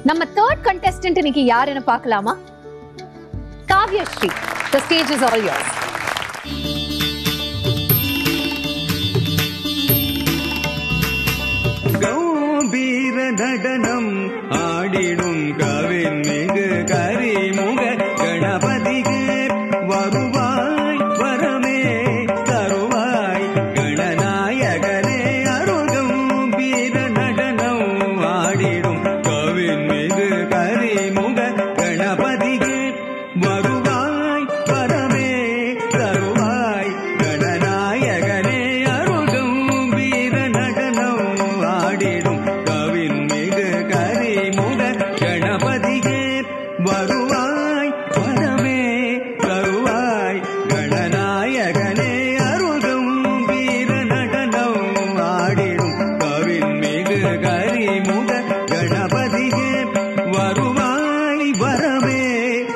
நம்ம third contestant இன்னைக்கு யாருன்னு பார்க்கலாமா? Kavyasri. The stage is all yours. கம்பீர நடனம் ஆடிடும் கவின் மிகு கரிமுக கணபதிக்கு வருவாய் வரமே தருவாய் கணநாயகனே அருள் கம்பீர நடனம் ஆடிடும் கவின் மிகு கரிமுக கணபதிக்கு வருவாய் வரமே தருவாய் கணநாயகனே அருள் கம்பீர நடனம் ஆடிடும் கவின் மிகு கரிமுக கணபதிக்கு வருவாய் வரமே தருவாய் கணநாயகனே அருள் கம்பீர நடனம் ஆடிடும் கவின் மிகு கரிமுக கணபதிக்கு வருவாய் வரமே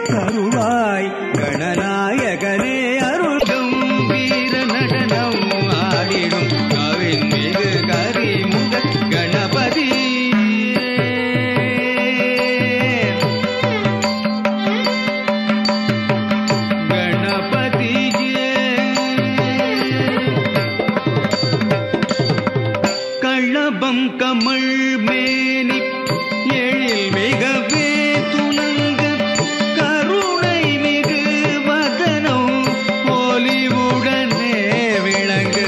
தருவாய் கணநாயகனே அருள் கம்பீர நடனம் ஆடிடும் கவின் மிகு கரிமுக கணபதி களபம் கமல் மேனி எழில் மிகவே துலங்க கருணை மிகு வதனம் ஒலிவுடனே விளங்க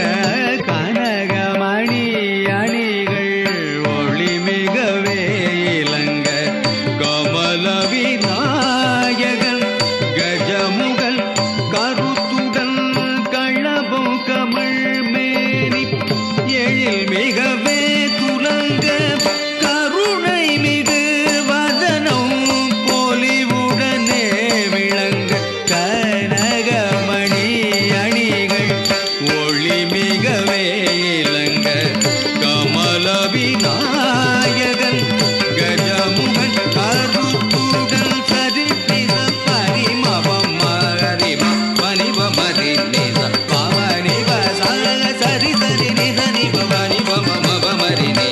கனகமணி அணிகள் ஒளி மிகவே இலங்க கமல விநாயகன் கஜமுகல் கருத்துடன் களபம் கமல் மேனி எழில் மிகவே துலங்க கருணை மிகு வதனம் பொலிவுடனே விளங்க கனகமணி அணிகள் ஒளி மிகவே இலங்க கமல விநாயகன் கஜமுகன் கருத்துடன் சரித்திர பரிமபம் மகரிம பனிப மதி நித பவனிப சக சரி சரி நித நிப பனிப மம பமரி நீ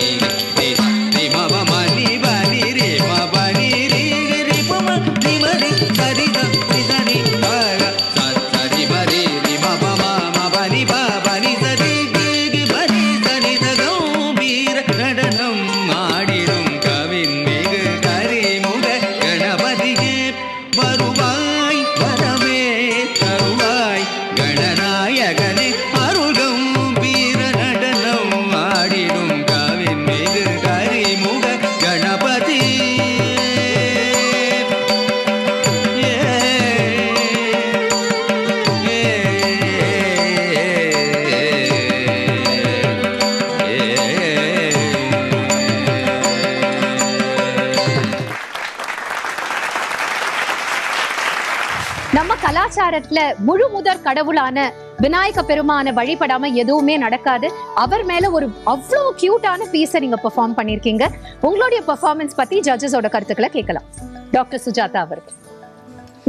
நித நிம பமனி பனி ரே ம பனி ரீ ரி பம நிமரி சரி த நிதனி பக சரி மரி ரி ம பம ம பனி ப பனி சரி ரி பனி சனி த கம்பீர நடனம் ஆடிடும் கவின் மிகு கரிமுக கணபதிக்கு வருவாய் வரமே தருவாய் கணநாயகனே அருள் கம்பீர நடனம் ஆடிடும் கவின் மிகு கரிமுக கணபதி நம்ம கலாச்சாரத்துல முழு முதற் கடவுளான விநாயக பெருமான வழிபடாம எதுவுமே நடக்காது. அவர் மேல ஒரு அவ்வளவு கியூட்டான பீஸை நீங்க பெர்ஃபார்ம் பண்ணிருக்கீங்க. உங்களுடைய பெர்ஃபார்மன்ஸ் பத்தி ஜட்ஜஸோட கருத்துக்களை கேட்கலாம். டாக்டர் சுஜாதா அவர்கள்.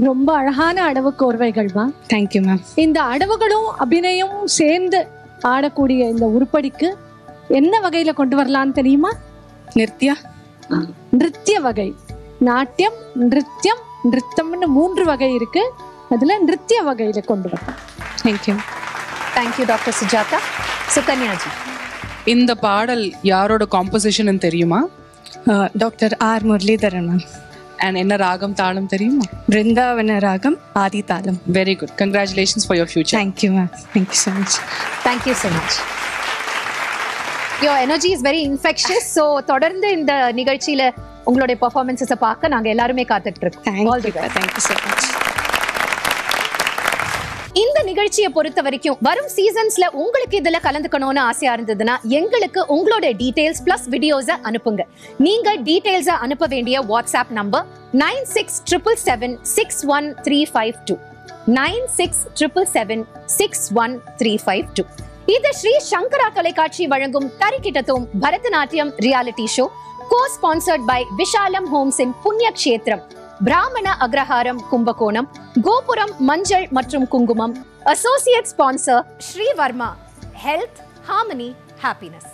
ரொம்ப அழகான அடவு கோர்வைகள் மா. Thank you ma'am. இந்த அடவுகளும் அபிநயமும் சேர்ந்து ஆடக்கூடிய இந்த உருப்படிக்கு என்ன வகையில கொண்டு வரலான்னு தெரியுமா? நித்யா நிருத்திய வகை. நாட்டியம், நிருத்தியம், நிருத்தம்னு 3 வகை இருக்கு. அதுல நிருத்திய வகையில கொண்டு வரலாம். Thank you. Thank you doctor Sujatha. Sukanyaji. இந்த பாடல் யாரோட காம்போசிஷன் தெரியுமா? Doctor R Muralidharan ma'am. And என்ன ராகம் தாளம் தெரியுமா? பிருந்தாவன ராகம் ஆதி தாளம். Very good. Congratulations for your future. Thank you ma'am. Thank you so much. Thank you so much. Your energy is very infectious. So தொடர்ந்து இந்த நிகழ்ச்சியில உங்களுடைய பெர்ஃபார்மன்ஸஸை பார்க்க நாங்க எல்லாருமே காத்துட்டு இருக்கோம். Thank you so much. இந்த நிகழ்ச்சியை பொறுத்த வரைக்கும் வரும் சீசன்ஸ்ல உங்களுக்கு இதுல கலந்துக்கணும்னு ஆசையா இருந்ததுன்னா எங்களுக்கு உங்களோட டீடைல்ஸ் பிளஸ் வீடியோஸை அனுப்புங்க. நீங்க டீடைல்ஸை அனுப்ப வேண்டிய வாட்ஸ்அப் நம்பர் 9677761352 9677761352. இது ஸ்ரீ சங்கரா தொலைக்காட்சி வழங்கும் தரிக்கிட்டதும் Bharatanatyam reality show, co-sponsored by Vishalam homes in புண்ணிய கஷேத்திரம், பிராமண அக்ரஹாரம் கும்பகோணம், கோபுரம் மஞ்சள் மற்றும் குங்குமம், associate sponsor Sri Varma, health, harmony, happiness.